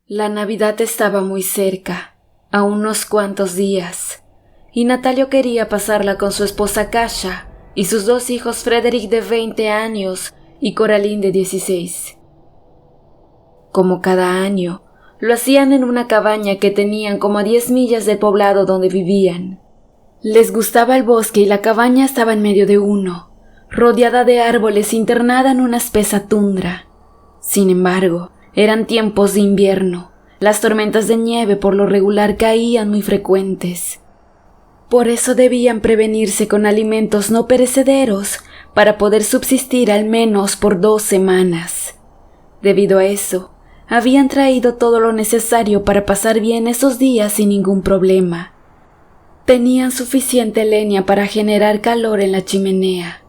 La Navidad estaba muy cerca, a unos cuantos días, y Natalio quería pasarla con su esposa Kasia y sus dos hijos Frederick de 20 años y Coraline de 16. Como cada año, lo hacían en una cabaña que tenían como a 10 millas del poblado donde vivían. Les gustaba el bosque y la cabaña estaba en medio de uno, rodeada de árboles, internada en una espesa tundra. Sin embargo, eran tiempos de invierno. Las tormentas de nieve por lo regular caían muy frecuentes. Por eso debían prevenirse con alimentos no perecederos para poder subsistir al menos por 2 semanas. Debido a eso, habían traído todo lo necesario para pasar bien esos días sin ningún problema. Tenían suficiente leña para generar calor en la chimenea.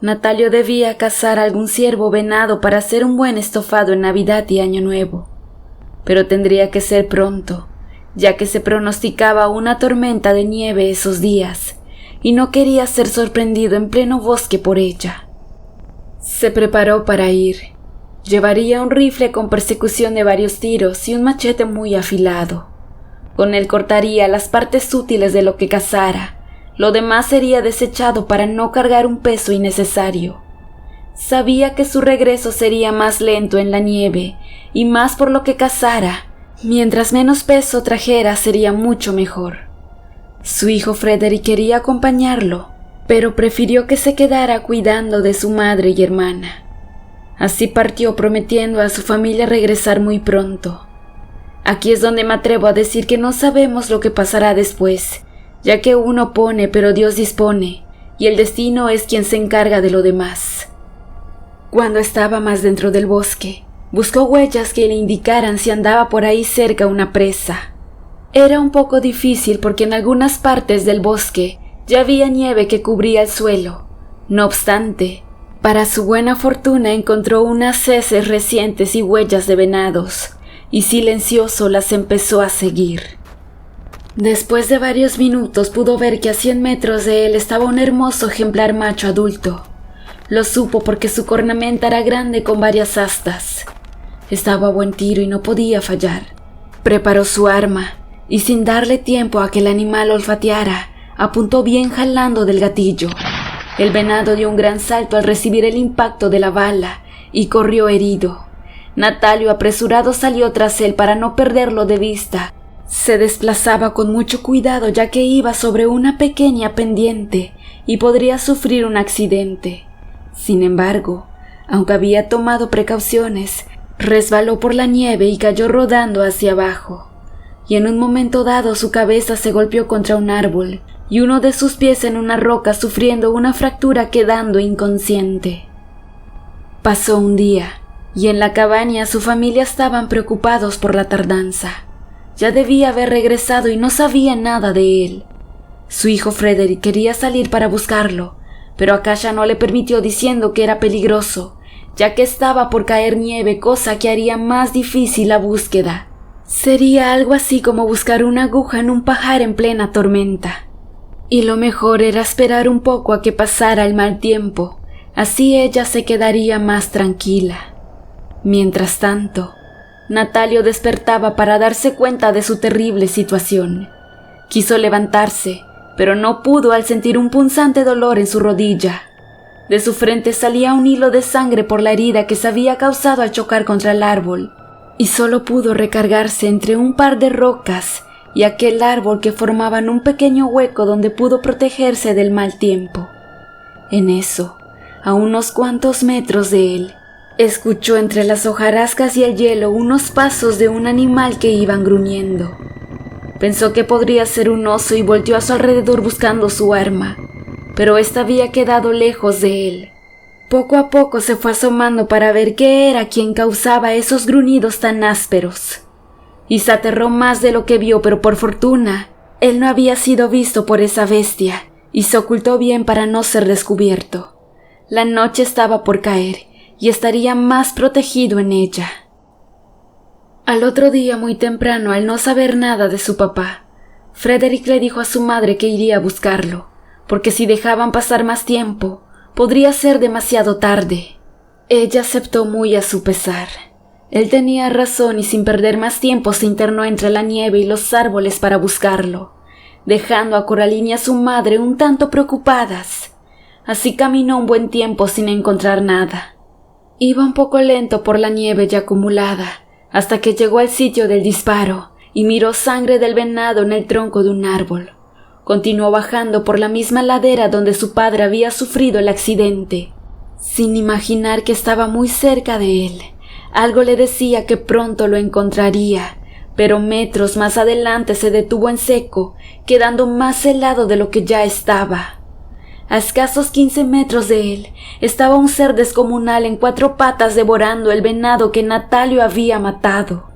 Natalio debía cazar algún ciervo venado para hacer un buen estofado en Navidad y Año Nuevo. Pero tendría que ser pronto, ya que se pronosticaba una tormenta de nieve esos días, y no quería ser sorprendido en pleno bosque por ella. Se preparó para ir. Llevaría un rifle con persecución de varios tiros y un machete muy afilado. Con él cortaría las partes útiles de lo que cazara. Lo demás sería desechado para no cargar un peso innecesario. Sabía que su regreso sería más lento en la nieve, y más por lo que cazara. Mientras menos peso trajera sería mucho mejor. Su hijo Frederick quería acompañarlo, pero prefirió que se quedara cuidando de su madre y hermana. Así partió prometiendo a su familia regresar muy pronto. Aquí es donde me atrevo a decir que no sabemos lo que pasará después, ya que uno pone pero Dios dispone, y el destino es quien se encarga de lo demás. Cuando estaba más dentro del bosque, buscó huellas que le indicaran si andaba por ahí cerca una presa. Era un poco difícil porque en algunas partes del bosque ya había nieve que cubría el suelo. No obstante, para su buena fortuna encontró unas heces recientes y huellas de venados, y silencioso las empezó a seguir. Después de varios minutos pudo ver que a 100 metros de él estaba un hermoso ejemplar macho adulto. Lo supo porque su cornamenta era grande con varias astas. Estaba a buen tiro y no podía fallar. Preparó su arma y sin darle tiempo a que el animal olfateara, apuntó bien jalando del gatillo. El venado dio un gran salto al recibir el impacto de la bala y corrió herido. Natalio apresurado salió tras él para no perderlo de vista. Se desplazaba con mucho cuidado ya que iba sobre una pequeña pendiente y podría sufrir un accidente. Sin embargo, aunque había tomado precauciones, resbaló por la nieve y cayó rodando hacia abajo. Y en un momento dado su cabeza se golpeó contra un árbol y uno de sus pies en una roca sufriendo una fractura quedando inconsciente. Pasó un día y en la cabaña su familia estaban preocupados por la tardanza. Ya debía haber regresado y no sabía nada de él. Su hijo Frederick quería salir para buscarlo, pero a Kasia no le permitió diciendo que era peligroso, ya que estaba por caer nieve, cosa que haría más difícil la búsqueda. Sería algo así como buscar una aguja en un pajar en plena tormenta. Y lo mejor era esperar un poco a que pasara el mal tiempo, así ella se quedaría más tranquila. Mientras tanto, Natalio despertaba para darse cuenta de su terrible situación. Quiso levantarse, pero no pudo al sentir un punzante dolor en su rodilla. De su frente salía un hilo de sangre por la herida que se había causado al chocar contra el árbol, y solo pudo recargarse entre un par de rocas y aquel árbol que formaban un pequeño hueco donde pudo protegerse del mal tiempo. En eso, a unos cuantos metros de él, escuchó entre las hojarascas y el hielo unos pasos de un animal que iban gruñendo. Pensó que podría ser un oso y volteó a su alrededor buscando su arma, pero ésta había quedado lejos de él. Poco a poco se fue asomando para ver qué era quien causaba esos gruñidos tan ásperos, y se aterró más de lo que vio, pero por fortuna, él no había sido visto por esa bestia, y se ocultó bien para no ser descubierto. La noche estaba por caer, y estaría más protegido en ella. Al otro día muy temprano, al no saber nada de su papá, Frederick le dijo a su madre que iría a buscarlo, porque si dejaban pasar más tiempo, podría ser demasiado tarde. Ella aceptó muy a su pesar. Él tenía razón y sin perder más tiempo se internó entre la nieve y los árboles para buscarlo, dejando a Coraline y a su madre un tanto preocupadas. Así caminó un buen tiempo sin encontrar nada. Iba un poco lento por la nieve ya acumulada, hasta que llegó al sitio del disparo y miró sangre del venado en el tronco de un árbol. Continuó bajando por la misma ladera donde su padre había sufrido el accidente, sin imaginar que estaba muy cerca de él. Algo le decía que pronto lo encontraría, pero metros más adelante se detuvo en seco, quedando más helado de lo que ya estaba. A escasos 15 metros de él estaba un ser descomunal en 4 patas devorando el venado que Natalio había matado.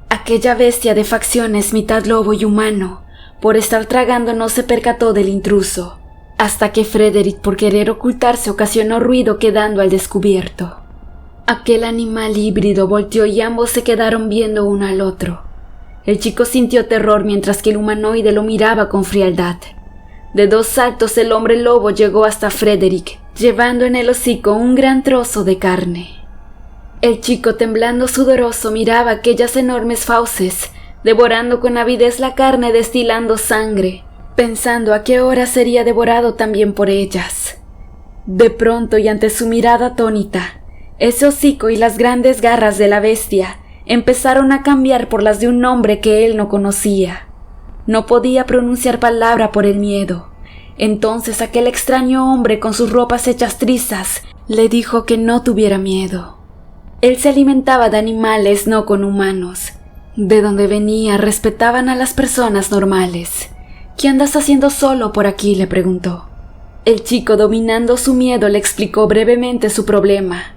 Aquella bestia de facciones mitad lobo y humano, por estar tragando no se percató del intruso, hasta que Frederick, por querer ocultarse, ocasionó ruido quedando al descubierto. Aquel animal híbrido volteó y ambos se quedaron viendo uno al otro. El chico sintió terror mientras que el humanoide lo miraba con frialdad. De 2 saltos el hombre lobo llegó hasta Frederick, llevando en el hocico un gran trozo de carne. El chico, temblando sudoroso, miraba aquellas enormes fauces, devorando con avidez la carne, destilando sangre, pensando a qué hora sería devorado también por ellas. De pronto, y ante su mirada atónita, ese hocico y las grandes garras de la bestia empezaron a cambiar por las de un hombre que él no conocía. No podía pronunciar palabra por el miedo. Entonces aquel extraño hombre con sus ropas hechas trizas le dijo que no tuviera miedo. Él se alimentaba de animales, no con humanos. De donde venía respetaban a las personas normales. ¿Qué andas haciendo solo por aquí?, le preguntó. El chico, dominando su miedo, le explicó brevemente su problema.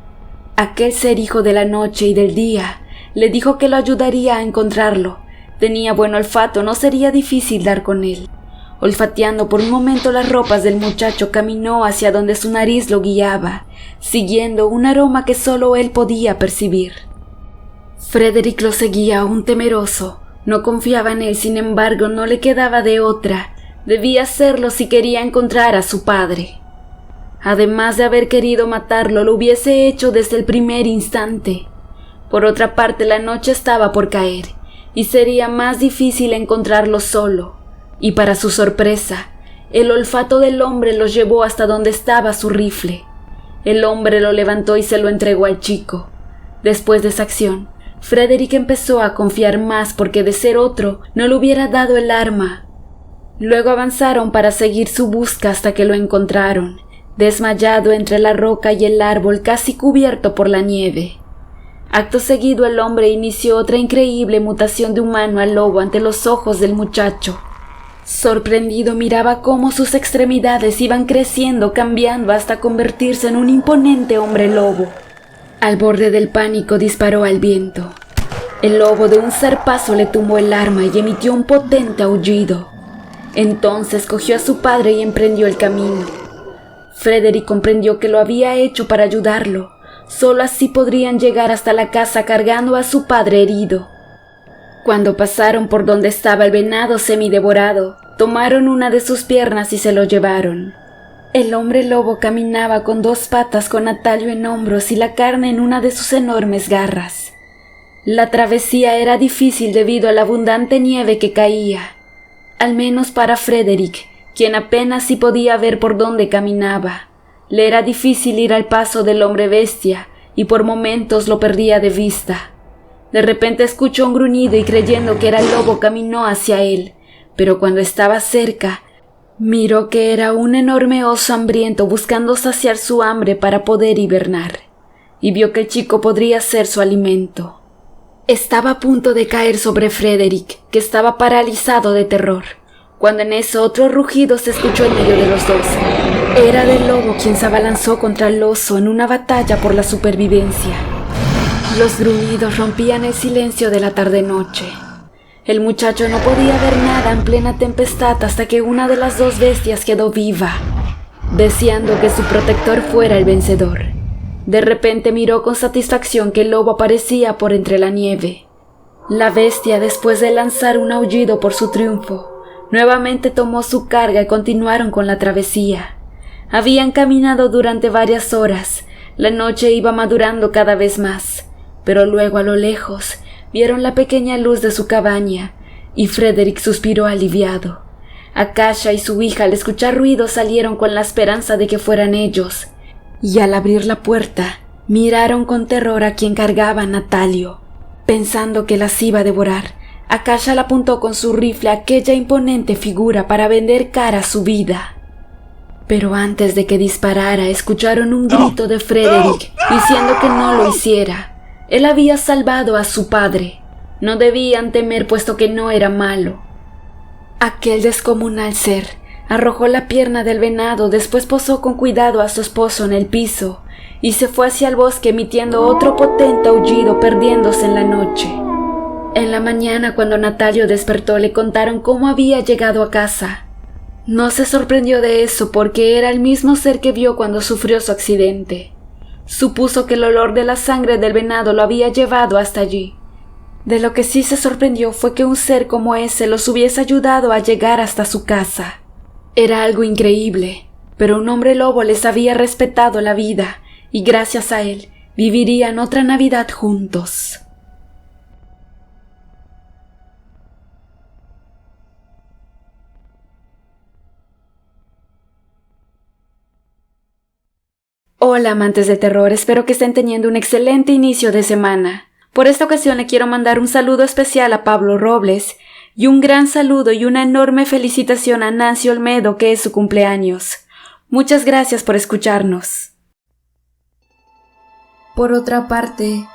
Aquel ser, hijo de la noche y del día, le dijo que lo ayudaría a encontrarlo. Tenía buen olfato, no sería difícil dar con él. Olfateando por un momento las ropas del muchacho, caminó hacia donde su nariz lo guiaba, siguiendo un aroma que solo él podía percibir. Frederick lo seguía aún temeroso. No confiaba en él, sin embargo, no le quedaba de otra. Debía hacerlo si quería encontrar a su padre. Además de haber querido matarlo, lo hubiese hecho desde el primer instante. Por otra parte, la noche estaba por caer, y sería más difícil encontrarlo solo. Y para su sorpresa, el olfato del hombre los llevó hasta donde estaba su rifle. El hombre lo levantó y se lo entregó al chico. Después de esa acción, Frederick empezó a confiar más porque de ser otro no le hubiera dado el arma. Luego avanzaron para seguir su busca hasta que lo encontraron, desmayado entre la roca y el árbol, casi cubierto por la nieve. Acto seguido el hombre inició otra increíble mutación de humano a lobo ante los ojos del muchacho. Sorprendido miraba cómo sus extremidades iban creciendo, cambiando hasta convertirse en un imponente hombre lobo. Al borde del pánico disparó al viento. El lobo de un zarpazo le tumbó el arma y emitió un potente aullido. Entonces cogió a su padre y emprendió el camino. Frederick comprendió que lo había hecho para ayudarlo. Solo así podrían llegar hasta la casa cargando a su padre herido. Cuando pasaron por donde estaba el venado semidevorado, tomaron una de sus piernas y se lo llevaron. El hombre lobo caminaba con 2 patas, con Natalio en hombros y la carne en una de sus enormes garras. La travesía era difícil debido a la abundante nieve que caía, al menos para Frederick, quien apenas sí podía ver por dónde caminaba. Le era difícil ir al paso del hombre bestia y por momentos lo perdía de vista. De repente escuchó un gruñido y, creyendo que era el lobo, caminó hacia él, pero cuando estaba cerca, miró que era un enorme oso hambriento buscando saciar su hambre para poder hibernar, y vio que el chico podría ser su alimento. Estaba a punto de caer sobre Frederick, que estaba paralizado de terror, cuando en eso otro rugido se escuchó en medio de los dos. Era del lobo, quien se abalanzó contra el oso en una batalla por la supervivencia. Los gruñidos rompían el silencio de la tarde-noche. El muchacho no podía ver nada en plena tempestad hasta que una de las 2 bestias quedó viva, deseando que su protector fuera el vencedor. De repente miró con satisfacción que el lobo aparecía por entre la nieve. La bestia, después de lanzar un aullido por su triunfo, nuevamente tomó su carga y continuaron con la travesía. Habían caminado durante varias horas. La noche iba madurando cada vez más. pero luego a lo lejos vieron la pequeña luz de su cabaña y Frederick suspiró aliviado. Akasha y su hija al escuchar ruidos salieron con la esperanza de que fueran ellos, y al abrir la puerta miraron con terror a quien cargaba a Natalio. Pensando que las iba a devorar, Akasha le apuntó con su rifle a aquella imponente figura para vender cara a su vida. Pero antes de que disparara, escucharon un grito de Frederick diciendo que no lo hiciera. Él había salvado a su padre. No debían temer puesto que no era malo. Aquel descomunal ser arrojó la pierna del venado, después posó con cuidado a su esposo en el piso y se fue hacia el bosque emitiendo otro potente aullido, perdiéndose en la noche. En la mañana, cuando Natalio despertó, le contaron cómo había llegado a casa. No se sorprendió de eso porque era el mismo ser que vio cuando sufrió su accidente. Supuso que el olor de la sangre del venado lo había llevado hasta allí. De lo que sí se sorprendió fue que un ser como ese los hubiese ayudado a llegar hasta su casa. Era algo increíble, pero un hombre lobo les había respetado la vida y gracias a él vivirían otra Navidad juntos. Hola amantes de terror, espero que estén teniendo un excelente inicio de semana. Por esta ocasión le quiero mandar un saludo especial a Pablo Robles y un gran saludo y una enorme felicitación a Nancy Olmedo, que es su cumpleaños. Muchas gracias por escucharnos. Por otra parte,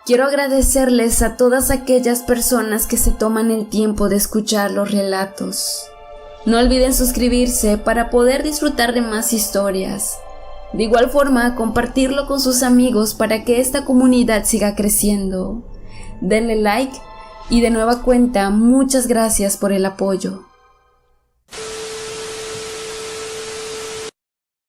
quiero agradecerles a todas aquellas personas que se toman el tiempo de escuchar los relatos. No olviden suscribirse para poder disfrutar de más historias. De igual forma, compartirlo con sus amigos para que esta comunidad siga creciendo. Denle like y de nueva cuenta, muchas gracias por el apoyo.